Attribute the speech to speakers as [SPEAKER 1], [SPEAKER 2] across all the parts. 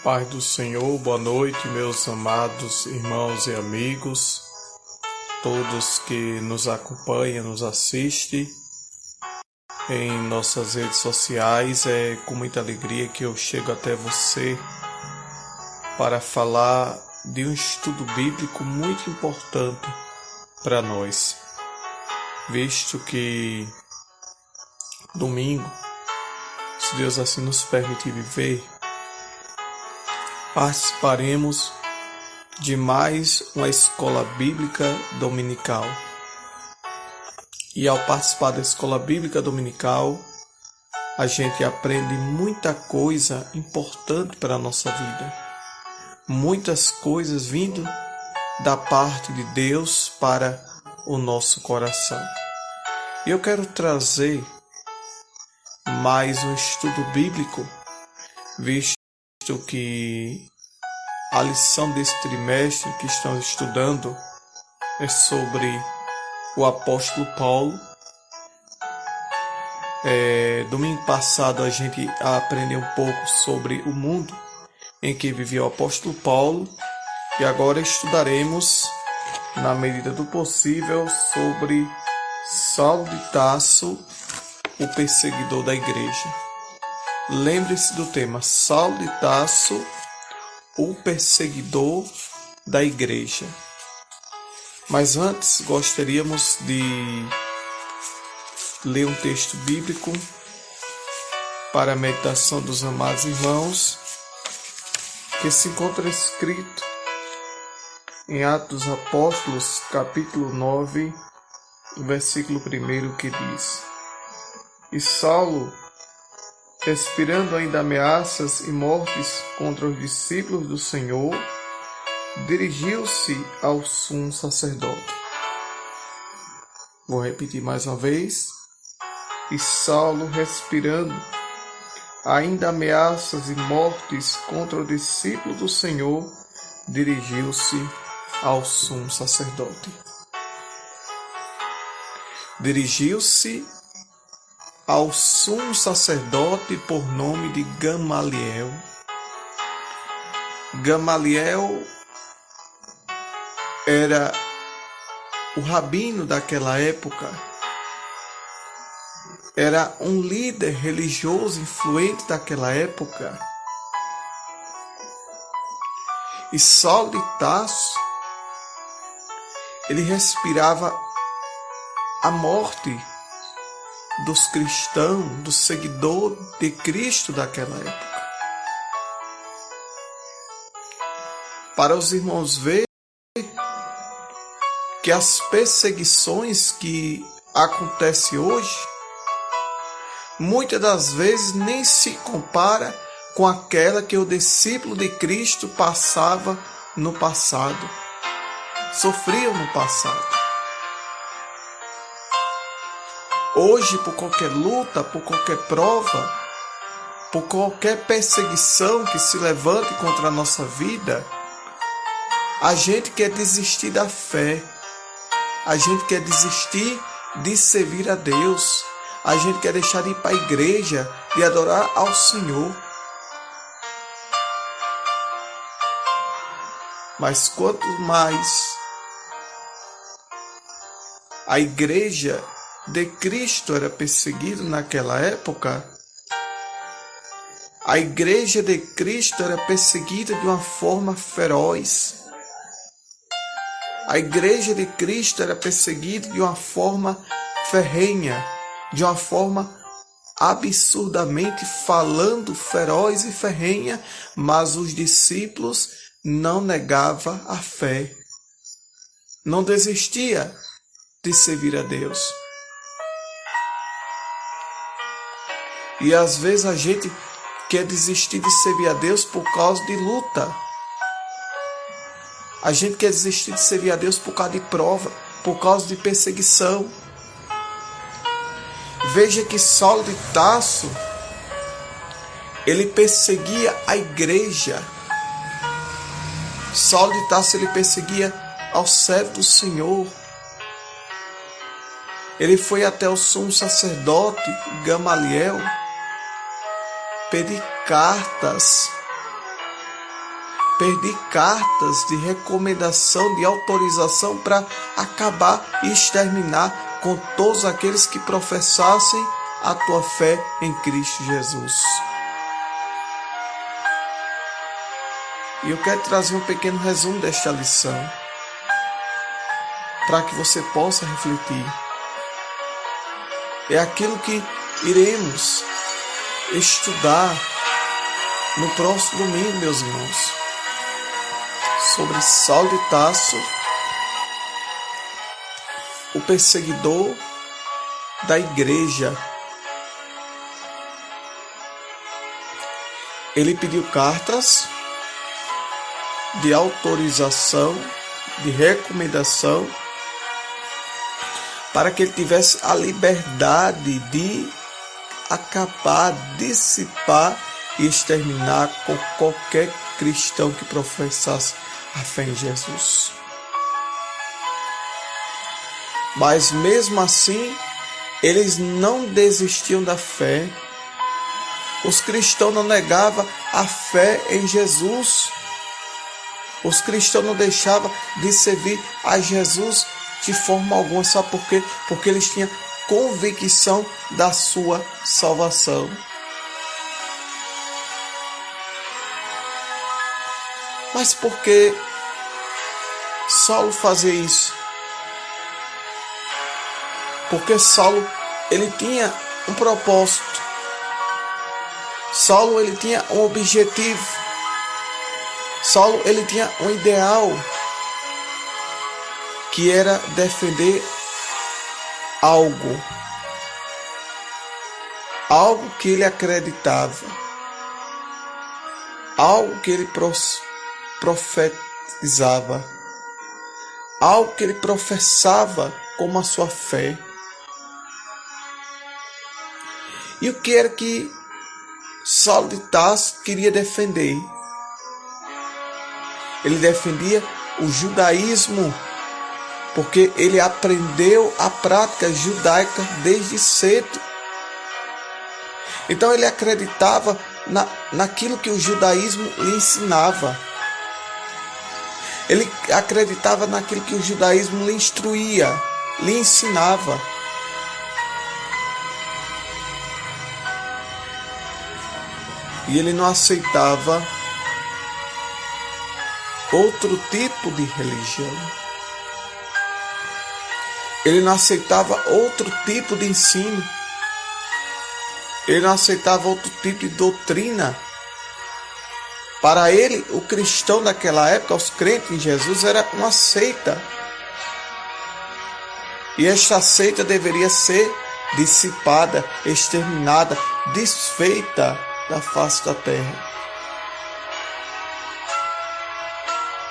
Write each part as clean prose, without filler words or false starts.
[SPEAKER 1] Paz do Senhor, boa noite, meus amados irmãos e amigos, todos que nos acompanham, nos assistem em nossas redes sociais. É com muita alegria que eu chego até você para falar de um estudo bíblico muito importante para nós, visto que domingo, se Deus assim nos permitir viver, participaremos de mais uma escola bíblica dominical. E ao participar da escola bíblica dominical, a gente aprende muita coisa importante para a nossa vida. Muitas coisas vindo da parte de Deus para o nosso coração. E eu quero trazer mais um estudo bíblico, visto que a lição desse trimestre que estamos estudando é sobre o apóstolo Paulo. Domingo passado a gente aprendeu um pouco sobre o mundo em que vivia o apóstolo Paulo, e agora estudaremos, na medida do possível, sobre Saulo de Tarso, o perseguidor da igreja. Lembre-se do tema: Saulo de Tarso, o perseguidor da igreja. Mas antes gostaríamos de ler um texto bíblico para a meditação dos amados irmãos, que se encontra escrito em Atos dos Apóstolos, capítulo 9, versículo 1, que diz: E Saulo, respirando ainda ameaças e mortes contra os discípulos do Senhor, dirigiu-se ao sumo sacerdote. Vou repetir mais uma vez. E Saulo, respirando ainda ameaças e mortes contra o discípulo do Senhor, dirigiu-se ao sumo sacerdote. Dirigiu-se ao sumo sacerdote por nome de Gamaliel. Gamaliel era o rabino daquela época, era um líder religioso influente daquela época. E Saulo de Tarso, ele respirava a morte dos cristãos, do seguidor de Cristo daquela época. Para os irmãos ver que as perseguições que acontecem hoje, muitas das vezes nem se compara com aquela que o discípulo de Cristo passava no passado, sofriam no passado. Hoje, por qualquer luta, por qualquer prova, por qualquer perseguição que se levante contra a nossa vida, a gente quer desistir da fé, a gente quer desistir de servir a Deus, a gente quer deixar de ir para a igreja, de adorar ao Senhor. Mas quanto mais a igreja de Cristo era perseguida naquela época, a igreja de Cristo era perseguida de uma forma feroz. A igreja de Cristo era perseguida de uma forma ferrenha, de uma forma absurdamente falando, feroz e ferrenha, mas os discípulos não negavam a fé, não desistia de servir a Deus. E às vezes a gente quer desistir de servir a Deus por causa de luta. A gente quer desistir de servir a Deus por causa de prova, por causa de perseguição. Veja que Saulo de Tarso, ele perseguia a igreja. Saulo de Tarso, ele perseguia ao servo do Senhor. Ele foi até o sumo sacerdote Gamaliel pedir cartas perdi cartas de recomendação, de autorização para acabar e exterminar com todos aqueles que professassem a tua fé em Cristo Jesus. E eu quero trazer um pequeno resumo desta lição, para que você possa refletir. É aquilo que iremos estudar no próximo domingo, meus irmãos, sobre Saulo de Tarso, o perseguidor da igreja. Ele pediu cartas de autorização, de recomendação, para que ele tivesse a liberdade de acabar, dissipar e exterminar com qualquer cristão que professasse a fé em Jesus. Mas mesmo assim, eles não desistiam da fé. Os cristãos não negavam a fé em Jesus. Os cristãos não deixavam de servir a Jesus de forma alguma. Sabe por quê? Porque eles tinham convicção da sua salvação. Mas por que Saulo fazia isso? Porque Saulo, ele tinha um propósito. Saulo, ele tinha um objetivo. Saulo, ele tinha um ideal, que era defender algo que ele acreditava, algo que ele profetizava, algo que ele professava como a sua fé. E o que era que Saulo de Tarso queria defender? Ele defendia o judaísmo, porque ele aprendeu a prática judaica desde cedo. Então ele acreditava naquilo que o judaísmo lhe ensinava. Ele acreditava naquilo que o judaísmo lhe instruía, lhe ensinava. E ele não aceitava outro tipo de religião. Ele não aceitava outro tipo de ensino. Ele não aceitava outro tipo de doutrina. Para ele, o cristão daquela época, os crentes em Jesus, era uma seita. E esta seita deveria ser dissipada, exterminada, desfeita da face da terra.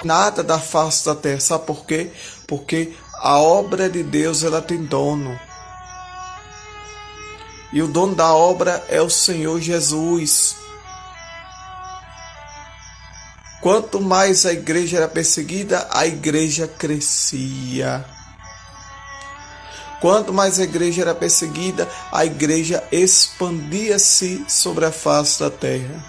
[SPEAKER 1] Nada da face da terra. Sabe por quê? Porque a obra de Deus, ela tem dono. E o dono da obra é o Senhor Jesus. Quanto mais a igreja era perseguida, a igreja crescia. Quanto mais a igreja era perseguida, a igreja expandia-se sobre a face da terra.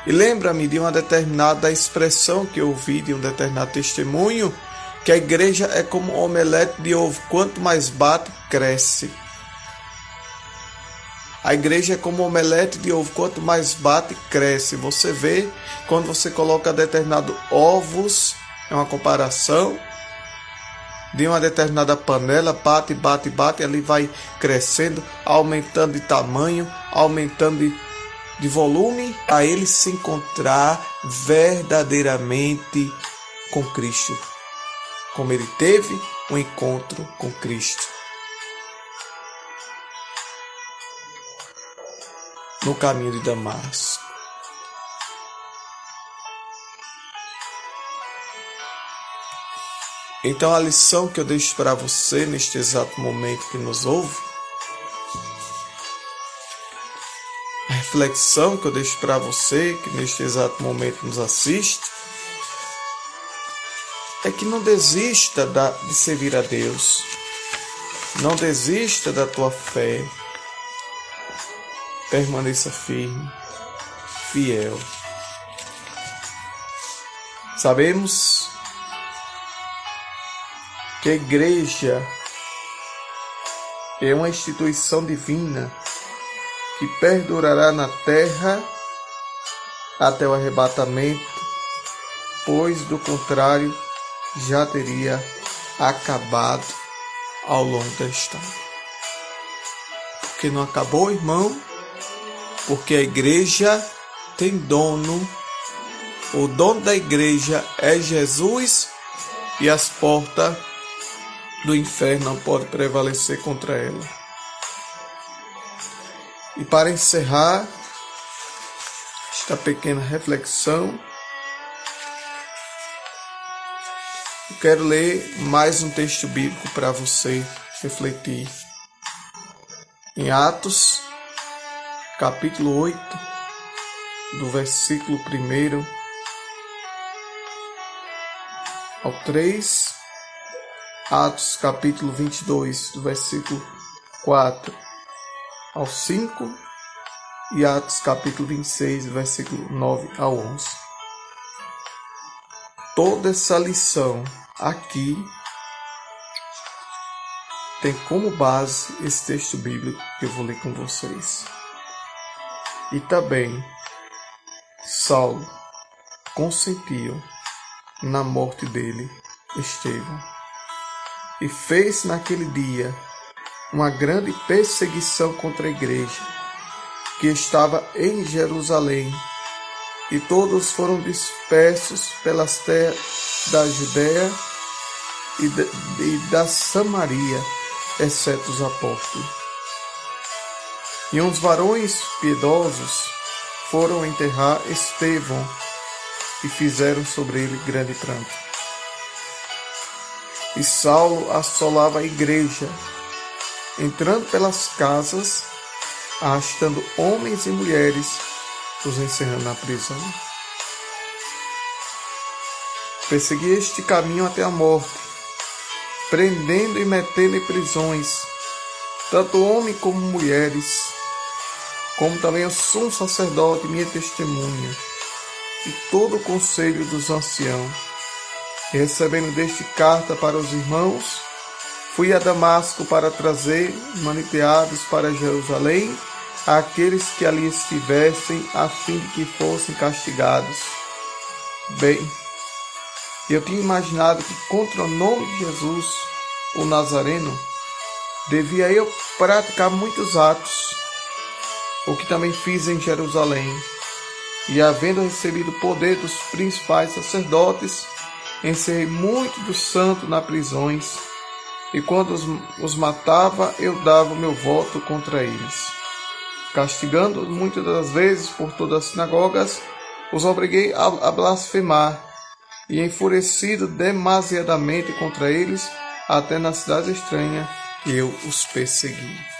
[SPEAKER 1] E lembra-me de uma determinada expressão que eu ouvi, de um determinado testemunho, que a igreja é como um omelete de ovo. Quanto mais bate, cresce. A igreja é como um omelete de ovo. Quanto mais bate, cresce. Você vê, quando você coloca determinados ovos, é uma comparação de uma determinada panela, bate, ali vai crescendo, aumentando de tamanho, aumentando de volume, a ele se encontrar verdadeiramente com Cristo, como ele teve um encontro com Cristo no caminho de Damasco. Então a lição que eu deixo para você neste exato momento que nos ouve, a reflexão que eu deixo para você que neste exato momento nos assiste, é que não desista de servir a Deus. Não desista da tua fé. Permaneça firme. fiel. Sabemos que a igreja é uma instituição divina que perdurará na terra até o arrebatamento, pois do contrário já teria acabado ao longo da história. Por que não acabou, irmão? Porque a igreja tem dono. O dono da igreja é Jesus e as portas do inferno não podem prevalecer contra ela. E para encerrar esta pequena reflexão, eu quero ler mais um texto bíblico para você refletir. Em Atos, capítulo 8, do versículo 1 ao 3, Atos capítulo 22, do versículo 4 ao 5 e Atos capítulo 26, do versículo 9 ao 11. Toda essa lição aqui tem como base esse texto bíblico que eu vou ler com vocês. E também Saulo consentiu na morte dele, Estevão, e fez naquele dia uma grande perseguição contra a igreja que estava em Jerusalém, e todos foram dispersos pelas terras da Judéia e da Samaria, exceto os apóstolos. E uns varões piedosos foram enterrar Estevão e fizeram sobre ele grande pranto. E Saulo assolava a igreja, entrando pelas casas, arrastando homens e mulheres, os encerrando na prisão. Perseguia este caminho até a morte, prendendo e metendo em prisões, tanto homens como mulheres, como também o sumo sacerdote, minha testemunha, e todo o conselho dos anciãos. E recebendo deste carta para os irmãos, fui a Damasco para trazer, manipeados para Jerusalém, aqueles que ali estivessem, a fim de que fossem castigados. Bem, eu tinha imaginado que contra o nome de Jesus, o Nazareno, devia eu praticar muitos atos, o que também fiz em Jerusalém. E havendo recebido o poder dos principais sacerdotes, encerrei muitos dos santos nas prisões, e quando os matava, eu dava o meu voto contra eles. Castigando-os muitas das vezes por todas as sinagogas, os obriguei a blasfemar, e enfurecido demasiadamente contra eles, até na cidade estranha, eu os persegui.